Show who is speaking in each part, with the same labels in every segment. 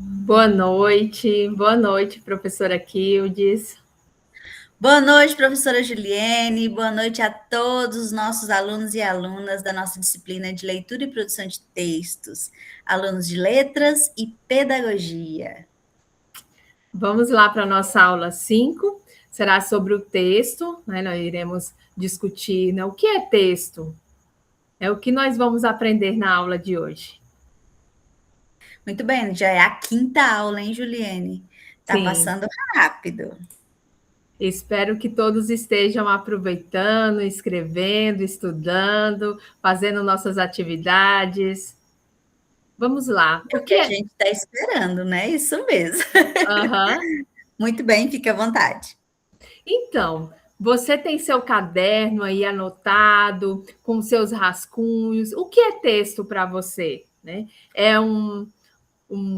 Speaker 1: Boa noite, professora Kildes.
Speaker 2: Boa noite, professora Juliene. Boa noite a todos os nossos alunos e alunas da nossa disciplina de leitura e produção de textos, alunos de letras e pedagogia.
Speaker 1: Vamos lá para a nossa aula 5. Será sobre o texto, né? Nós iremos discutir, né, o que é texto. É o que nós vamos aprender na aula de hoje.
Speaker 2: Muito bem, já é a quinta aula, hein, Juliene? Tá
Speaker 1: Sim,
Speaker 2: passando rápido.
Speaker 1: espero que todos estejam aproveitando, escrevendo, estudando, fazendo nossas atividades. Vamos lá.
Speaker 2: É
Speaker 1: O
Speaker 2: o que
Speaker 1: que
Speaker 2: a
Speaker 1: é?
Speaker 2: gente está esperando, né? Isso mesmo.
Speaker 1: Aham.
Speaker 2: Muito bem, fique à vontade.
Speaker 1: Então, você tem seu caderno aí anotado, com seus rascunhos. O que é texto para você? Né? É um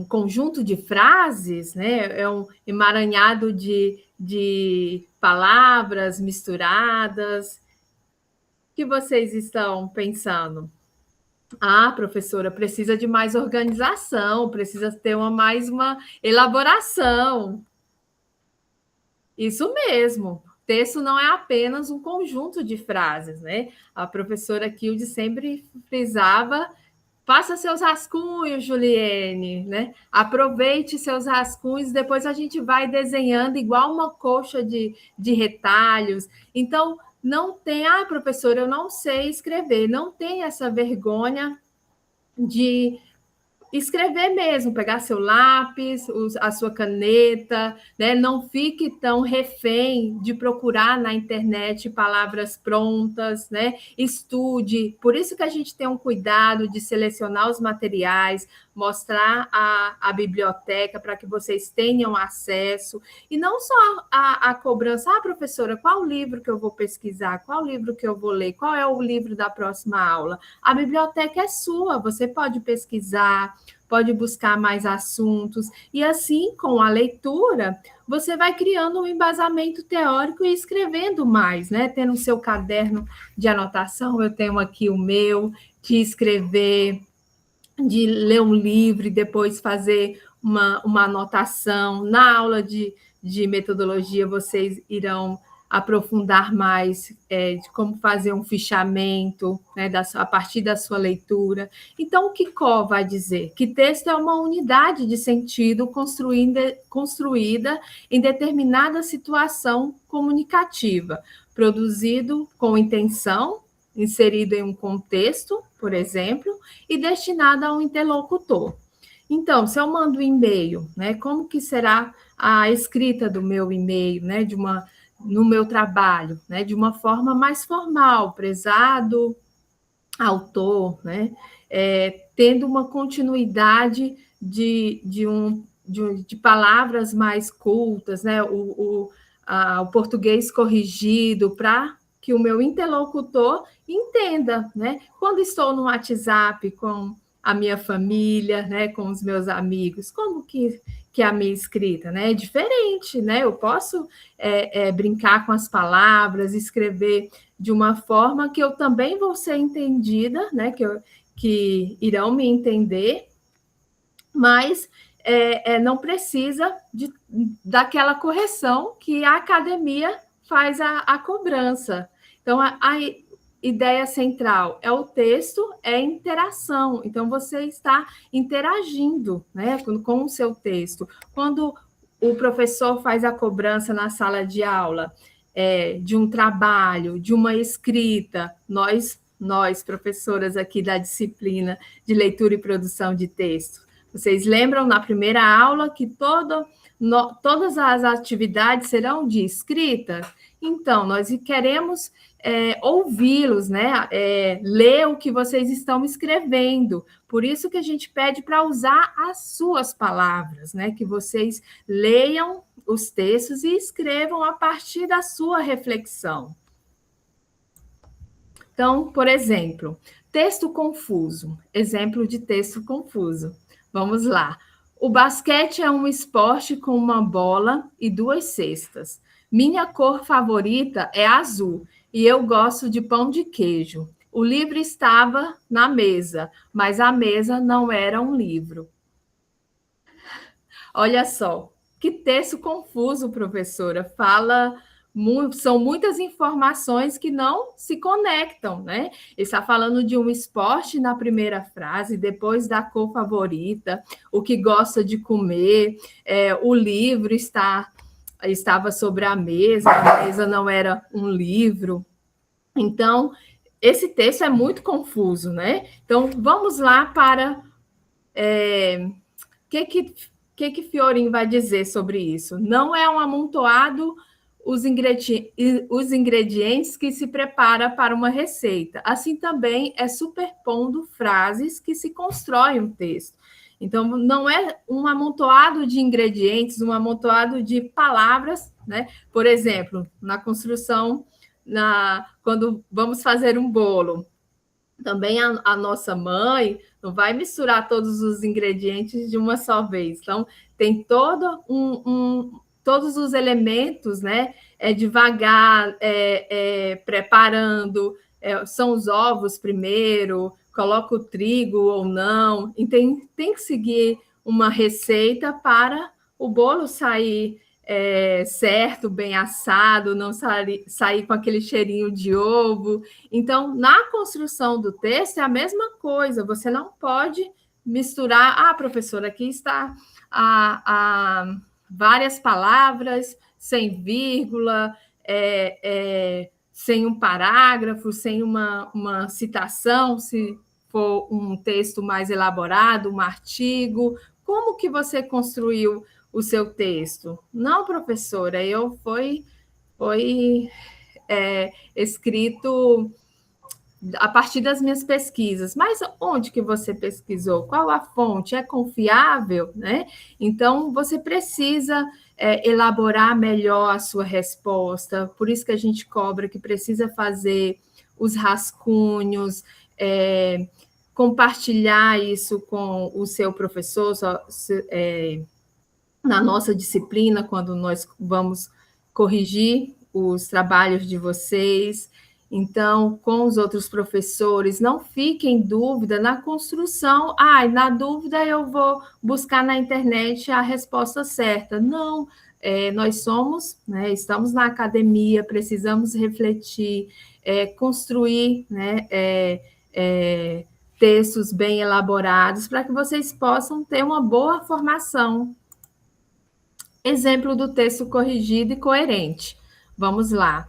Speaker 1: conjunto de frases, né? É um emaranhado de palavras misturadas. O que vocês estão pensando? Ah, professora, precisa de mais organização, precisa ter mais uma elaboração. Isso mesmo. Texto não é apenas um conjunto de frases, né? A professora Kilde sempre frisava: faça seus rascunhos, Juliene, né? Aproveite seus rascunhos, depois a gente vai desenhando igual uma coxa de retalhos. Então, não tem, professora, eu não sei escrever, não tem essa vergonha de escrever mesmo, pegar seu lápis, a sua caneta, né? Não fique tão refém de procurar na internet palavras prontas, né? Estude. Por isso que a gente tem um cuidado de selecionar os materiais, mostrar a biblioteca para que vocês tenham acesso. E não só a cobrança, professora, qual livro que eu vou pesquisar? Qual livro que eu vou ler? Qual é o livro da próxima aula? A biblioteca é sua, você pode pesquisar, pode buscar mais assuntos, e assim, com a leitura, você vai criando um embasamento teórico e escrevendo mais, né? Tendo o seu caderno de anotação, eu tenho aqui o meu, de escrever, de ler um livro e depois fazer uma anotação. Na aula de metodologia, vocês irão aprofundar mais de como fazer um fichamento, né, a partir da sua leitura. Então, o que Có vai dizer? Que texto é uma unidade de sentido construída em determinada situação comunicativa, produzido com intenção, inserido em um contexto, por exemplo, e destinado a um interlocutor. Então, se eu mando um e-mail, né, como que será a escrita do meu e-mail, né, no meu trabalho, né, de uma forma mais formal, prezado autor, né, tendo uma continuidade de palavras mais cultas, né, o português corrigido para que o meu interlocutor entenda, né? Quando estou no WhatsApp com a minha família, né, com os meus amigos, como que é a minha escrita, né? É diferente, né? Eu posso brincar com as palavras, escrever de uma forma que eu também vou ser entendida, né? Que irão me entender, mas não precisa daquela correção que a academia faz a cobrança. Então, a ideia central é o texto, é a interação. Então, você está interagindo, né, com o seu texto. Quando o professor faz a cobrança na sala de aula de um trabalho, de uma escrita, nós, professoras aqui da disciplina de leitura e produção de texto, vocês lembram na primeira aula que todas as atividades serão de escrita? Então, nós queremos ouvi-los, né? Ler o que vocês estão escrevendo. Por isso que a gente pede para usar as suas palavras, né? Que vocês leiam os textos e escrevam a partir da sua reflexão. Então, por exemplo, texto confuso. Exemplo de texto confuso. Vamos lá. O basquete é um esporte com uma bola e duas cestas. Minha cor favorita é azul e eu gosto de pão de queijo. O livro estava na mesa, mas a mesa não era um livro. Olha só, que texto confuso, professora. São muitas informações que não se conectam, né? Ele está falando de um esporte na primeira frase, depois da cor favorita, o que gosta de comer, o livro estava sobre a mesa não era um livro. Então, esse texto é muito confuso, né? Então, vamos lá para que Fiorin vai dizer sobre isso? Não é um amontoado os ingredientes que se prepara para uma receita. Assim também é superpondo frases que se constrói um texto. Então, não é um amontoado de ingredientes, um amontoado de palavras, né? Por exemplo, na construção, quando vamos fazer um bolo, também a nossa mãe não vai misturar todos os ingredientes de uma só vez. Então, tem todos os elementos, né? Devagar, preparando, são os ovos primeiro, coloca o trigo ou não. E tem que seguir uma receita para o bolo sair certo, bem assado, não sair com aquele cheirinho de ovo. Então, na construção do texto é a mesma coisa, você não pode misturar, professora, aqui está várias palavras, sem vírgula, sem um parágrafo, sem uma citação, se for um texto mais elaborado, um artigo. Como que você construiu o seu texto? Não, professora, foi escrito a partir das minhas pesquisas. Mas onde que você pesquisou? Qual a fonte? É confiável, né? Então, você precisa elaborar melhor a sua resposta. Por isso que a gente cobra que precisa fazer os rascunhos, compartilhar isso com o seu professor, na nossa disciplina, quando nós vamos corrigir os trabalhos de vocês. Então, com os outros professores, não fiquem em dúvida na construção. Na dúvida eu vou buscar na internet a resposta certa. Não, nós somos, né, estamos na academia, precisamos refletir, construir, né, textos bem elaborados para que vocês possam ter uma boa formação. Exemplo do texto corrigido e coerente. Vamos lá.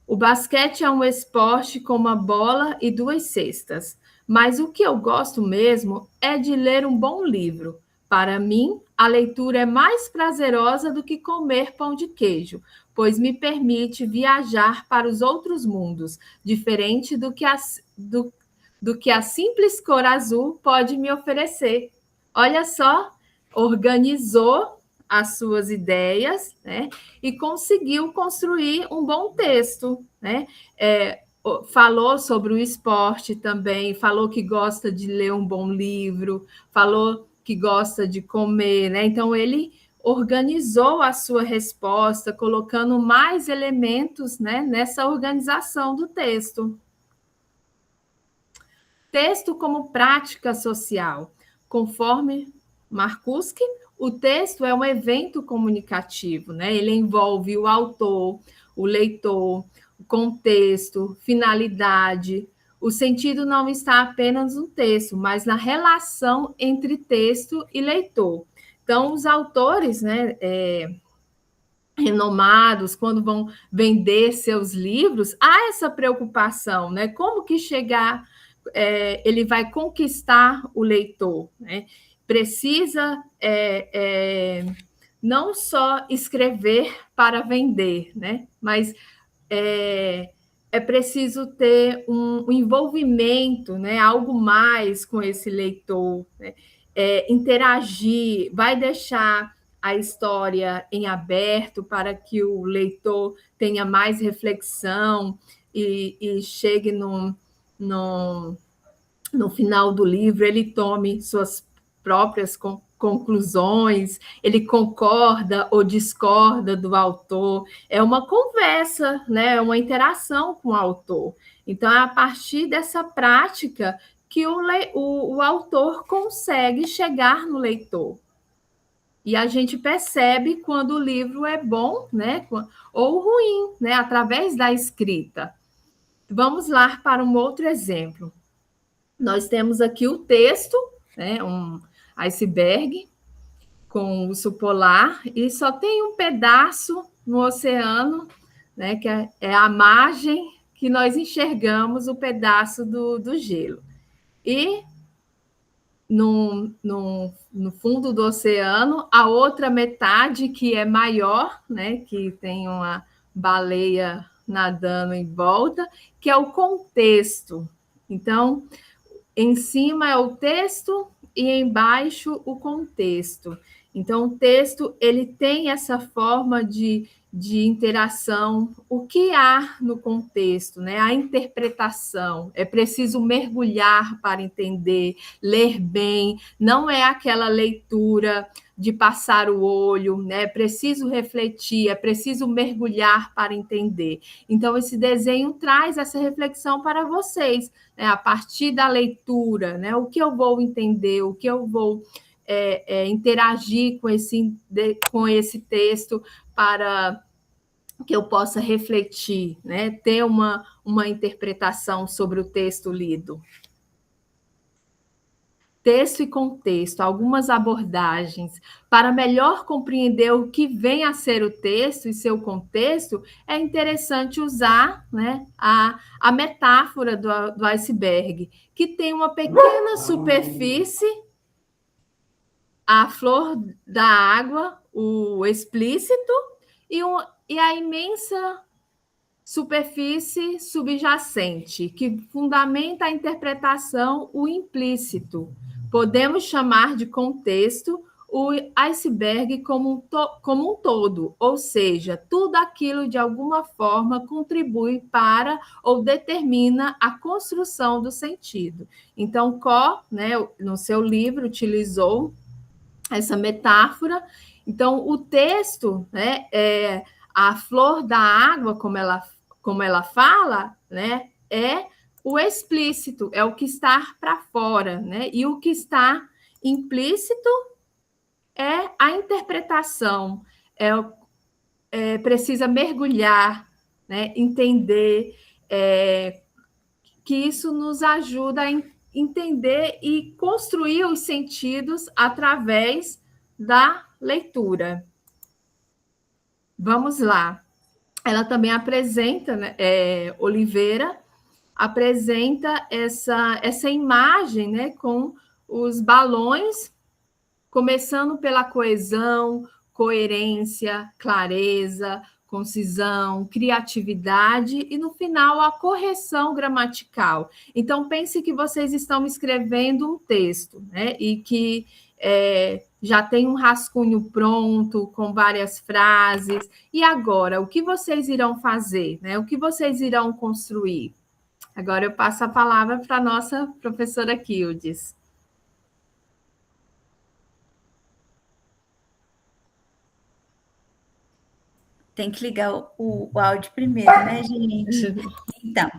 Speaker 1: O basquete é um esporte com uma bola e 2 cestas, mas o que eu gosto mesmo é de ler um bom livro. Para mim, a leitura é mais prazerosa do que comer pão de queijo, pois me permite viajar para os outros mundos, diferente do que a simples cor azul pode me oferecer. Olha só, organizou as suas ideias, né? E conseguiu construir um bom texto, né? Falou sobre o esporte também, falou que gosta de ler um bom livro, falou que gosta de comer, né? Então, ele organizou a sua resposta, colocando mais elementos, né, nessa organização do texto. Texto como prática social. Conforme Marcuschi, o texto é um evento comunicativo, né? Ele envolve o autor, o leitor, o contexto, finalidade. O sentido não está apenas no texto, mas na relação entre texto e leitor. Então, os autores, né, renomados, quando vão vender seus livros, há essa preocupação, né? Como que ele vai conquistar o leitor, né? Precisa não só escrever para vender, né? Mas é preciso ter um envolvimento, né? Algo mais com esse leitor, né? Interagir, vai deixar a história em aberto para que o leitor tenha mais reflexão e chegue no final do livro, ele tome suas próprias conclusões, ele concorda ou discorda do autor, é uma conversa, né? É uma interação com o autor. Então, é a partir dessa prática que o autor consegue chegar no leitor. E a gente percebe quando o livro é bom, né, ou ruim, né, através da escrita. Vamos lá para um outro exemplo. Nós temos aqui o texto, né, um iceberg com urso polar, e só tem um pedaço no oceano, né, que é a margem que nós enxergamos o pedaço do gelo. E no fundo do oceano, a outra metade, que é maior, né, que tem uma baleia nadando em volta, que é o contexto. Então, em cima é o texto e embaixo o contexto. Então, o texto ele tem essa forma de interação. O que há no contexto, né? A interpretação. É preciso mergulhar para entender, ler bem. Não é aquela leitura de passar o olho, né? É preciso refletir, é preciso mergulhar para entender. Então, esse desenho traz essa reflexão para vocês, né? A partir da leitura, né? O que eu vou entender, o que eu vou interagir com esse texto para que eu possa refletir, né? Ter uma interpretação sobre o texto lido. Texto e contexto, algumas abordagens. Para melhor compreender o que vem a ser o texto e seu contexto, é interessante usar, né, a metáfora do iceberg, que tem uma pequena superfície, a flor da água, o explícito, e a imensa superfície subjacente, que fundamenta a interpretação, o implícito. Podemos chamar de contexto o iceberg como um todo, ou seja, tudo aquilo de alguma forma contribui para ou determina a construção do sentido. Então, Có, né, no seu livro, utilizou essa metáfora. Então, o texto, né, a flor da água, como ela fala, né, é o explícito, é o que está para fora, né? E o que está implícito é a interpretação, precisa mergulhar, né? Entender, que isso nos ajuda a entender e construir os sentidos através da leitura. Vamos lá. Ela também apresenta, né, Oliveira apresenta essa imagem, né, com os balões, começando pela coesão, coerência, clareza, concisão, criatividade e, no final, a correção gramatical. Então, pense que vocês estão escrevendo um texto, né, e que já tem um rascunho pronto, com várias frases. E agora, o que vocês irão fazer? Né? O que vocês irão construir? Agora eu passo a palavra para a nossa professora Quildes.
Speaker 2: Tem que ligar o áudio primeiro, né, gente? Então,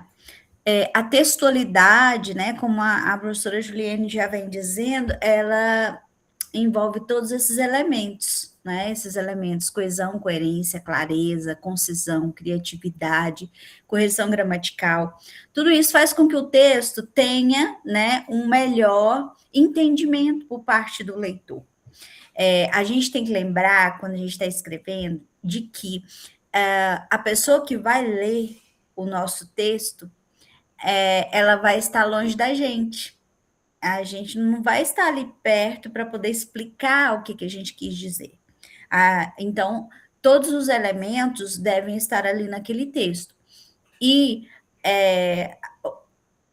Speaker 2: a textualidade, né, como a professora Juliene já vem dizendo, ela envolve todos esses elementos, né? Esses elementos: coesão, coerência, clareza, concisão, criatividade, correção gramatical. Tudo isso faz com que o texto tenha, né, um melhor entendimento por parte do leitor. A gente tem que lembrar, quando a gente está escrevendo, de que a pessoa que vai ler o nosso texto, ela vai estar longe da gente. A gente não vai estar ali perto para poder explicar o que a gente quis dizer. Então, todos os elementos devem estar ali naquele texto. E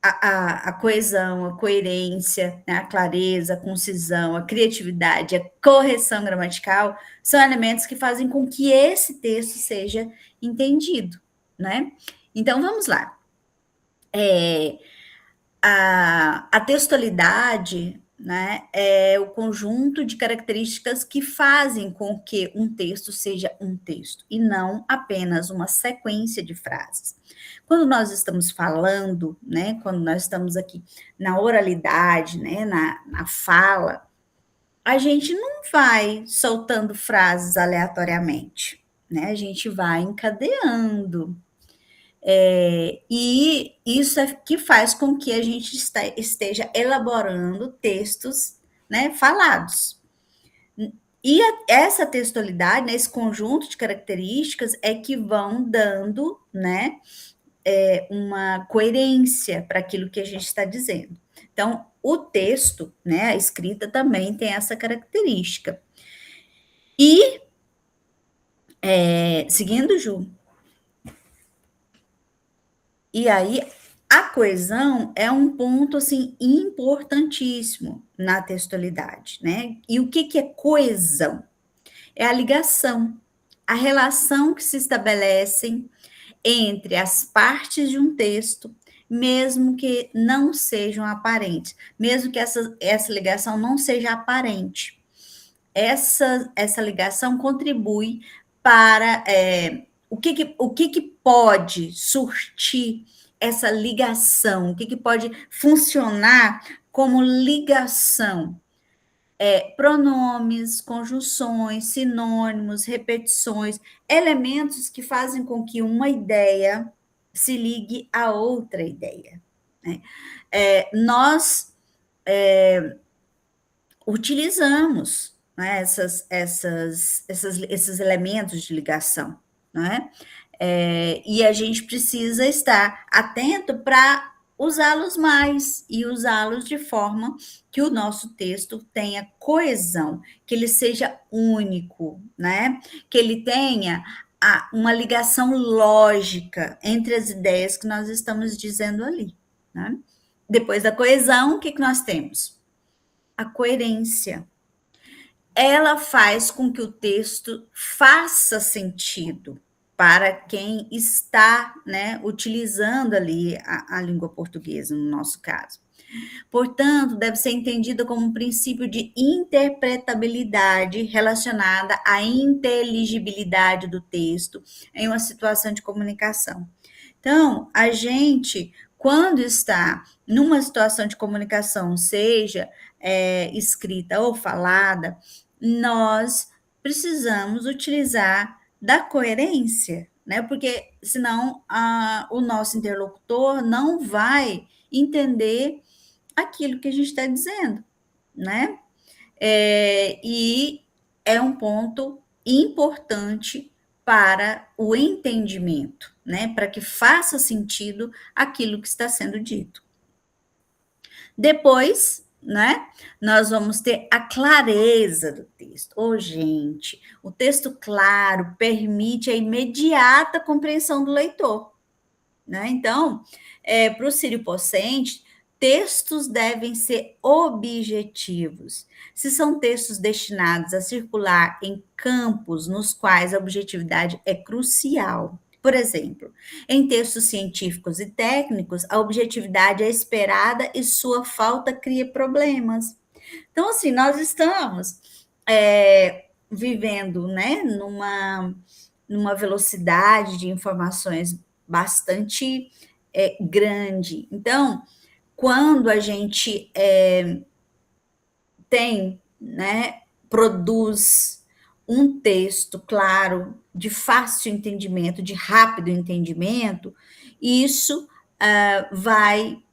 Speaker 2: a coesão, a coerência, né, a clareza, a concisão, a criatividade, a correção gramatical são elementos que fazem com que esse texto seja entendido, né? Então, vamos lá. A textualidade, né, é o conjunto de características que fazem com que um texto seja um texto e não apenas uma sequência de frases. Quando nós estamos falando, né, quando nós estamos aqui na oralidade, né, na fala, a gente não vai soltando frases aleatoriamente, né? A gente vai encadeando. E isso é que faz com que a gente esteja elaborando textos, né, falados. E essa textualidade, né, esse conjunto de características é que vão dando, né, uma coerência para aquilo que a gente está dizendo. Então, o texto, né, a escrita também tem essa característica. E, seguindo, Ju, e aí a coesão é um ponto assim importantíssimo na textualidade, né? E o que que é coesão? É a ligação, a relação que se estabelecem entre as partes de um texto, mesmo que não sejam aparentes, mesmo que essa ligação não seja aparente. Essa ligação contribui para o que pode surtir essa ligação, o que pode funcionar como ligação. Pronomes, conjunções, sinônimos, repetições, elementos que fazem com que uma ideia se ligue a outra ideia. Né? Nós utilizamos, né, esses elementos de ligação, né? E a gente precisa estar atento para usá-los mais e usá-los de forma que o nosso texto tenha coesão, que ele seja único, né? Que ele tenha uma ligação lógica entre as ideias que nós estamos dizendo ali, né? Depois da coesão, o que nós temos? A coerência. Ela faz com que o texto faça sentido para quem está, né, utilizando ali a língua portuguesa, no nosso caso. Portanto, deve ser entendida como um princípio de interpretabilidade relacionada à inteligibilidade do texto em uma situação de comunicação. Então, a gente, quando está numa situação de comunicação, seja escrita ou falada, nós precisamos utilizar da coerência, né? Porque senão o nosso interlocutor não vai entender aquilo que a gente está dizendo, né? E é um ponto importante para o entendimento, né? Para que faça sentido aquilo que está sendo dito. Depois, né? Nós vamos ter a clareza do texto. Gente, o texto claro permite a imediata compreensão do leitor, né? Então, para o Sírio Possente, textos devem ser objetivos. Se são textos destinados a circular em campos nos quais a objetividade é crucial. Por exemplo, em textos científicos e técnicos, a objetividade é esperada e sua falta cria problemas. Então, assim, nós estamos vivendo, né, numa velocidade de informações bastante grande. Então, quando a gente produz um texto claro, de fácil entendimento, de rápido entendimento, isso vai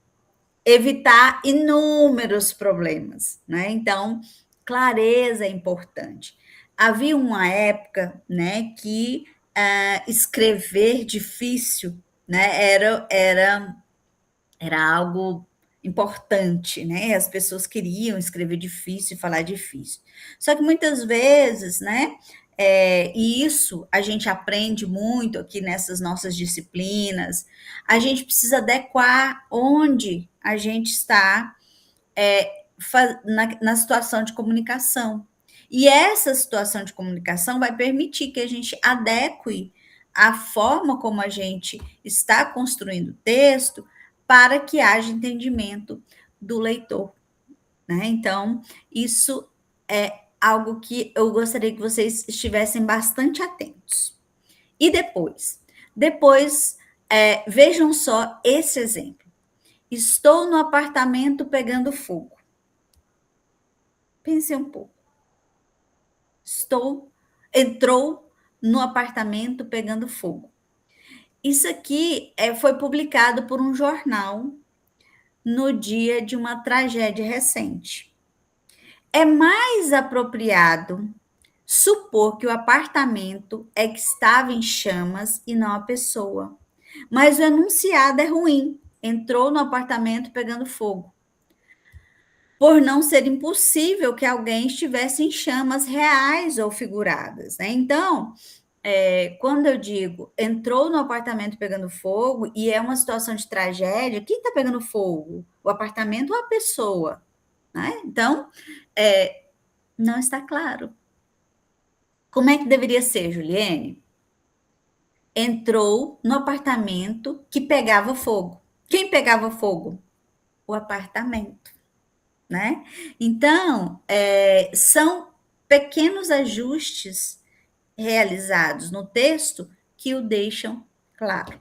Speaker 2: evitar inúmeros problemas, né? Então, clareza é importante. Havia uma época, né, que escrever difícil, né, era algo importante, né? As pessoas queriam escrever difícil, falar difícil. Só que muitas vezes, né? E isso a gente aprende muito aqui nessas nossas disciplinas. A gente precisa adequar onde a gente está na situação de comunicação. E essa situação de comunicação vai permitir que a gente adeque a forma como a gente está construindo o texto para que haja entendimento do leitor, né? Então, isso é algo que eu gostaria que vocês estivessem bastante atentos. E depois? Depois, vejam só esse exemplo. Estou no apartamento pegando fogo. Pense um pouco. entrou no apartamento pegando fogo. Isso aqui foi publicado por um jornal no dia de uma tragédia recente. É mais apropriado supor que o apartamento é que estava em chamas e não a pessoa. Mas o enunciado é ruim. Entrou no apartamento pegando fogo. Por não ser impossível que alguém estivesse em chamas reais ou figuradas, né? Então, quando eu digo entrou no apartamento pegando fogo e é uma situação de tragédia, quem está pegando fogo? O apartamento ou a pessoa? Né? Então, não está claro. Como é que deveria ser, Juliane? Entrou no apartamento que pegava fogo. Quem pegava fogo? O apartamento, né? Então, são pequenos ajustes realizados no texto que o deixam claro.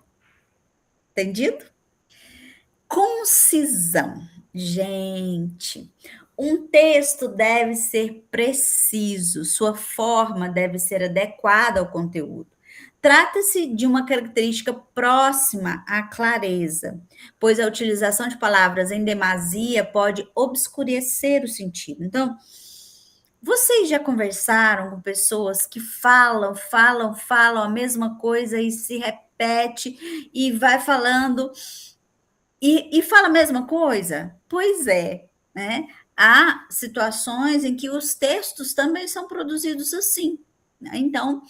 Speaker 2: Entendido? Concisão. Gente, um texto deve ser preciso, sua forma deve ser adequada ao conteúdo. Trata-se de uma característica próxima à clareza, pois a utilização de palavras em demasia pode obscurecer o sentido. Então, vocês já conversaram com pessoas que falam a mesma coisa e se repete e vai falando e fala a mesma coisa? Pois é, né? Há situações em que os textos também são produzidos assim, né? Então,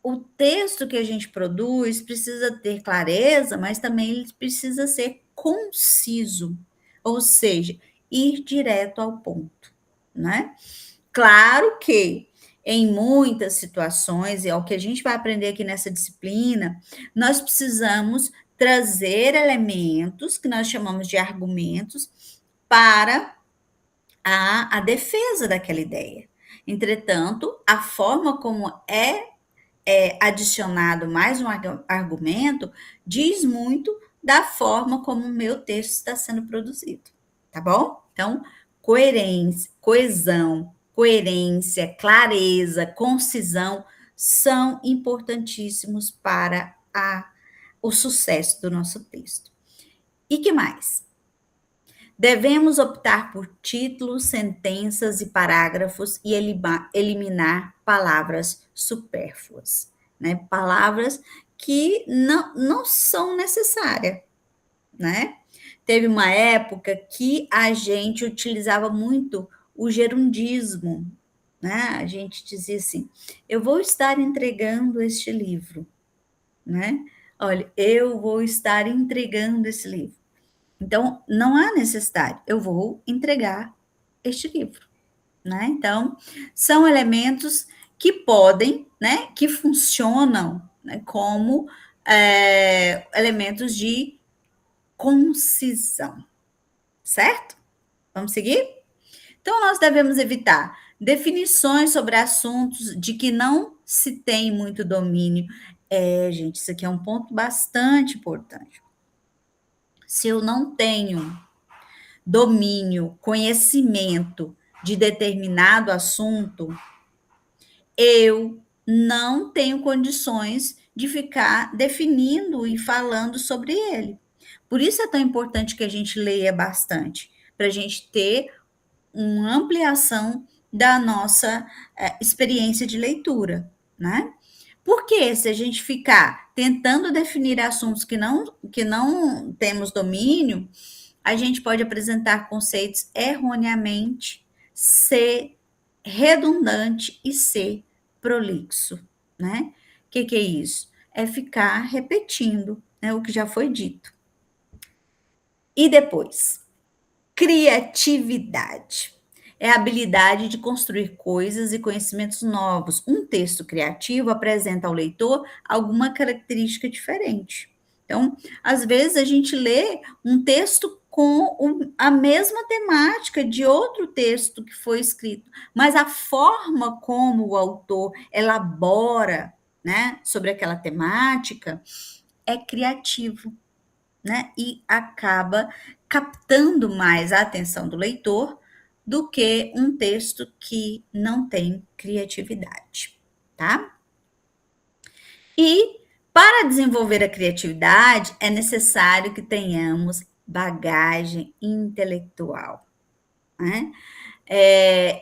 Speaker 2: o texto que a gente produz precisa ter clareza, mas também ele precisa ser conciso, ou seja, ir direto ao ponto, né? Claro que em muitas situações, e é o que a gente vai aprender aqui nessa disciplina, nós precisamos trazer elementos que nós chamamos de argumentos para a defesa daquela ideia. Entretanto, a forma como é adicionado mais um argumento diz muito da forma como o meu texto está sendo produzido, tá bom? Então, coerência, coesão, coerência, clareza, concisão são importantíssimos para o sucesso do nosso texto. E que mais? Devemos optar por títulos, sentenças e parágrafos e eliminar palavras supérfluas, né? Palavras que não são necessárias, né? Teve uma época que a gente utilizava muito o gerundismo, né? A gente dizia assim: eu vou estar entregando este livro, né? Olha, eu vou estar entregando esse livro. Então, não há necessidade, eu vou entregar este livro, né? Então, são elementos que podem, né, que funcionam, né, como elementos de concisão, certo? Vamos seguir? Então, nós devemos evitar definições sobre assuntos de que não se tem muito domínio. Gente, isso aqui é um ponto bastante importante. Se eu não tenho domínio, conhecimento de determinado assunto, eu não tenho condições de ficar definindo e falando sobre ele. Por isso é tão importante que a gente leia bastante, para a gente ter uma ampliação da nossa experiência de leitura, né? Porque se a gente ficar tentando definir assuntos que não temos domínio, a gente pode apresentar conceitos erroneamente, ser redundante e ser prolixo, né? O que é isso? É ficar repetindo, né, o que já foi dito. E depois, criatividade. É a habilidade de construir coisas e conhecimentos novos. Um texto criativo apresenta ao leitor alguma característica diferente. Então, às vezes a gente lê um texto com a mesma temática de outro texto que foi escrito, mas a forma como o autor elabora, né, sobre aquela temática é criativo, né, e acaba captando mais a atenção do leitor do que um texto que não tem criatividade, tá? E para desenvolver a criatividade é necessário que tenhamos bagagem intelectual, né?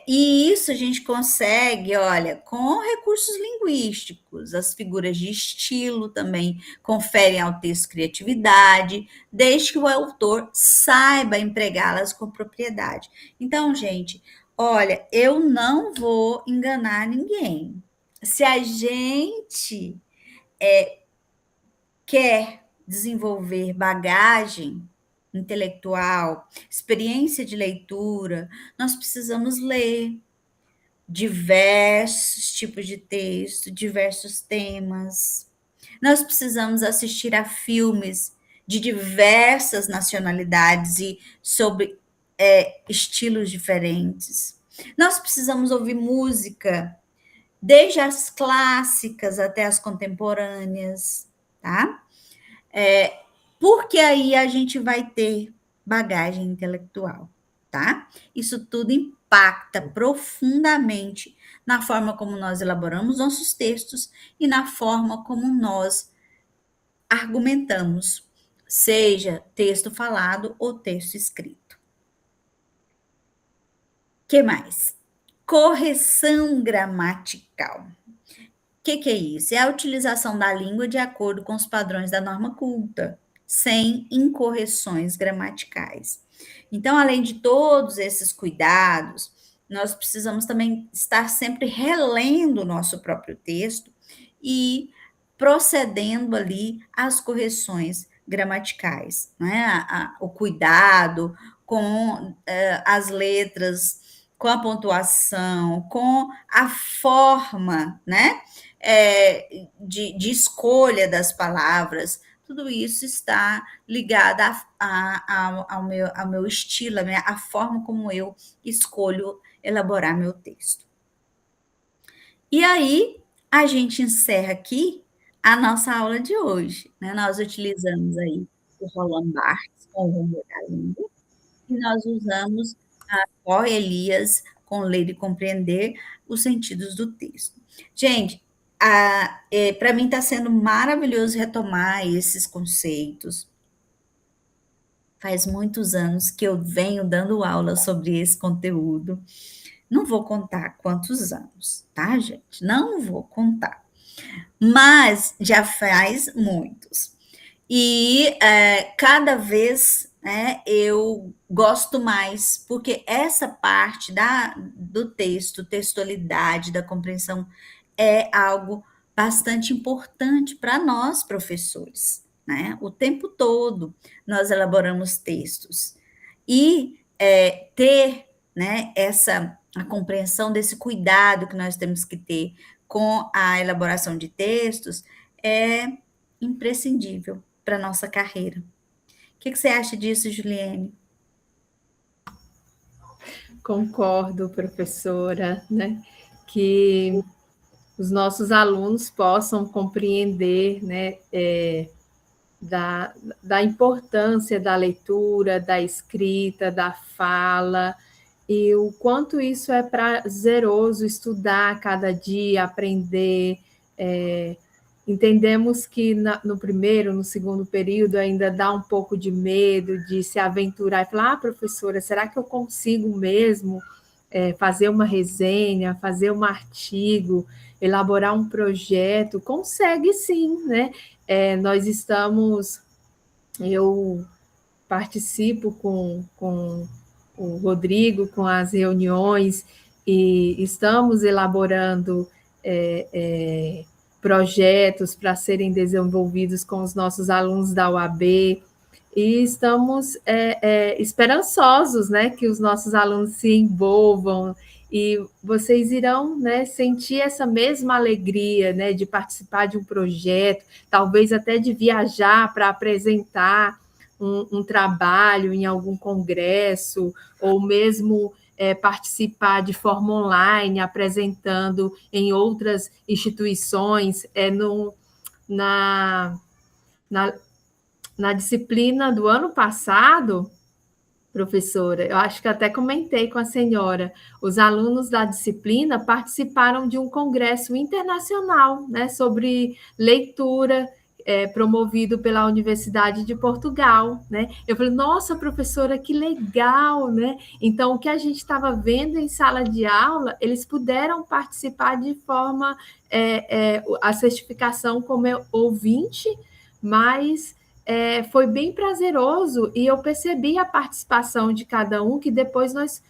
Speaker 2: E isso a gente consegue, olha, com recursos linguísticos. As figuras de estilo também conferem ao texto criatividade, desde que o autor saiba empregá-las com propriedade. Então, gente, olha, eu não vou enganar ninguém. Se a gente quer desenvolver bagagem intelectual, experiência de leitura, nós precisamos ler diversos tipos de texto, diversos temas. Nós precisamos assistir a filmes de diversas nacionalidades e sobre estilos diferentes. Nós precisamos ouvir música, desde as clássicas até as contemporâneas, tá? Porque aí a gente vai ter bagagem intelectual, tá? Isso tudo impacta profundamente na forma como nós elaboramos nossos textos e na forma como nós argumentamos, seja texto falado ou texto escrito. Que mais? Correção gramatical. O que é isso? É a utilização da língua de acordo com os padrões da norma culta, sem incorreções gramaticais. Então, além de todos esses cuidados, nós precisamos também estar sempre relendo o nosso próprio texto e procedendo ali às correções gramaticais, né? O cuidado com as letras, com a pontuação, com a forma, né? De escolha das palavras, tudo isso está ligado ao meu estilo, a forma como eu escolho elaborar meu texto. E aí, a gente encerra aqui a nossa aula de hoje, né? Nós utilizamos aí o Roland Barthes com o Rumor da Língua, e nós usamos a Ó Elias com Ler e Compreender os sentidos do texto. Gente, para mim está sendo maravilhoso retomar esses conceitos. Faz muitos anos que eu venho dando aula sobre esse conteúdo. Não vou contar quantos anos, tá, gente? Não vou contar. Mas já faz muitos. E cada vez eu gosto mais, porque essa parte do texto, textualidade, da compreensão, é algo bastante importante para nós, professores, né? O tempo todo nós elaboramos textos. E ter a compreensão desse cuidado que nós temos que ter com a elaboração de textos é imprescindível para a nossa carreira. O que você acha disso, Juliene?
Speaker 1: Concordo, professora, né? Que os nossos alunos possam compreender, né, da importância da leitura, da escrita, da fala, e o quanto isso é prazeroso estudar cada dia, aprender. Entendemos que no primeiro, no segundo período, ainda dá um pouco de medo de se aventurar e falar: professora, será que eu consigo mesmo fazer uma resenha, fazer um artigo, elaborar um projeto? Consegue sim, né? Eu participo com o Rodrigo, com as reuniões, e estamos elaborando projetos para serem desenvolvidos com os nossos alunos da UAB, e estamos esperançosos, né, que os nossos alunos se envolvam, e vocês irão, né, sentir essa mesma alegria, né, de participar de um projeto, talvez até de viajar para apresentar um trabalho em algum congresso, ou mesmo participar de forma online, apresentando em outras instituições. Na disciplina do ano passado, professora. Eu acho que até comentei com a senhora. Os alunos da disciplina participaram de um congresso internacional, né, sobre leitura, promovido pela Universidade de Portugal, né? Eu falei, nossa, professora, que legal, né? Então, o que a gente estava vendo em sala de aula, eles puderam participar de forma a certificação como ouvinte, mas foi bem prazeroso e eu percebi a participação de cada um, que depois nós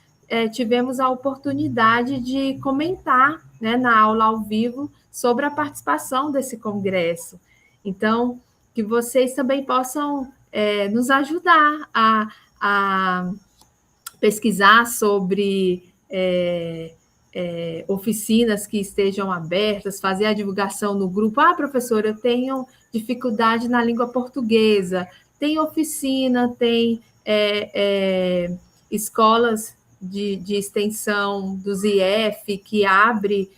Speaker 1: tivemos a oportunidade de comentar, né, na aula ao vivo sobre a participação desse congresso. Então, que vocês também possam nos ajudar a pesquisar sobre oficinas que estejam abertas, fazer a divulgação no grupo. Ah, professora, eu tenho dificuldade na língua portuguesa. Tem oficina, tem escolas de extensão do ZIEF que abre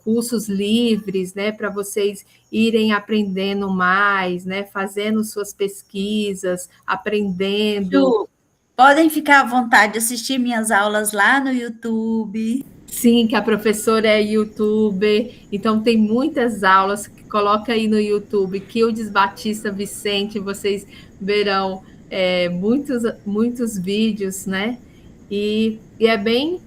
Speaker 1: cursos livres, né, para vocês irem aprendendo mais, né, fazendo suas pesquisas, aprendendo.
Speaker 2: Ju, podem ficar à vontade de assistir minhas aulas lá no YouTube.
Speaker 1: Sim, que a professora é youtuber, então tem muitas aulas. Coloca aí no YouTube, Quildes Batista Vicente, vocês verão muitos vídeos, né? E é bem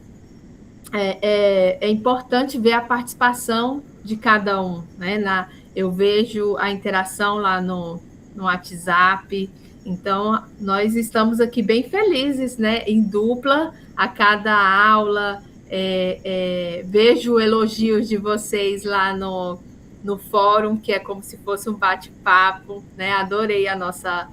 Speaker 1: importante ver a participação de cada um, né? Eu vejo a interação lá no WhatsApp, então nós estamos aqui bem felizes, né? Em dupla, a cada aula, vejo elogios de vocês lá no fórum, que é como se fosse um bate-papo, né? Adorei a nossa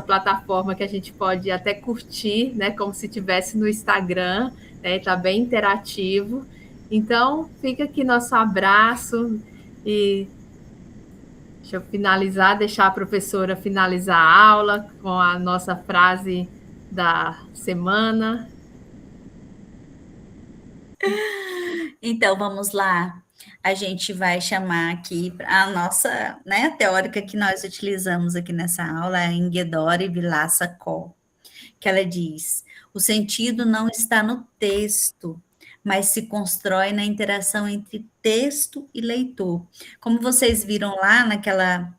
Speaker 1: plataforma, que a gente pode até curtir, né? Como se estivesse no Instagram, né? Está bem interativo. Então, fica aqui nosso abraço e deixa eu finalizar, deixar a professora finalizar a aula com a nossa frase da semana.
Speaker 2: Então, vamos lá. A gente vai chamar aqui a nossa, né, teórica que nós utilizamos aqui nessa aula, a Ingedore Vilaça Kó, que ela diz: o sentido não está no texto, mas se constrói na interação entre texto e leitor. Como vocês viram lá naquela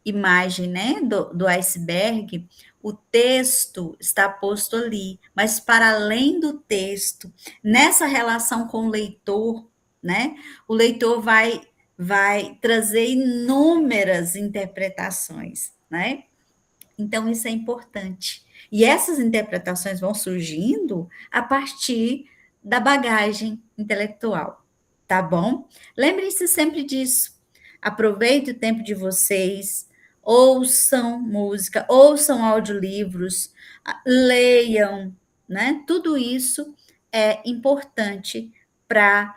Speaker 2: imagem, né, do iceberg, o texto está posto ali, mas para além do texto, nessa relação com o leitor, né, o leitor vai trazer inúmeras interpretações, né? Então isso é importante. E essas interpretações vão surgindo a partir da bagagem intelectual, tá bom? Lembrem-se sempre disso. Aproveite o tempo de vocês, ouçam música, ouçam audiolivros, leiam, né? Tudo isso é importante para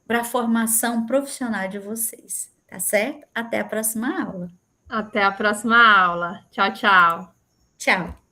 Speaker 2: a formação profissional de vocês, tá certo? Até a próxima aula.
Speaker 1: Até a próxima aula. Tchau, tchau.
Speaker 2: Tchau.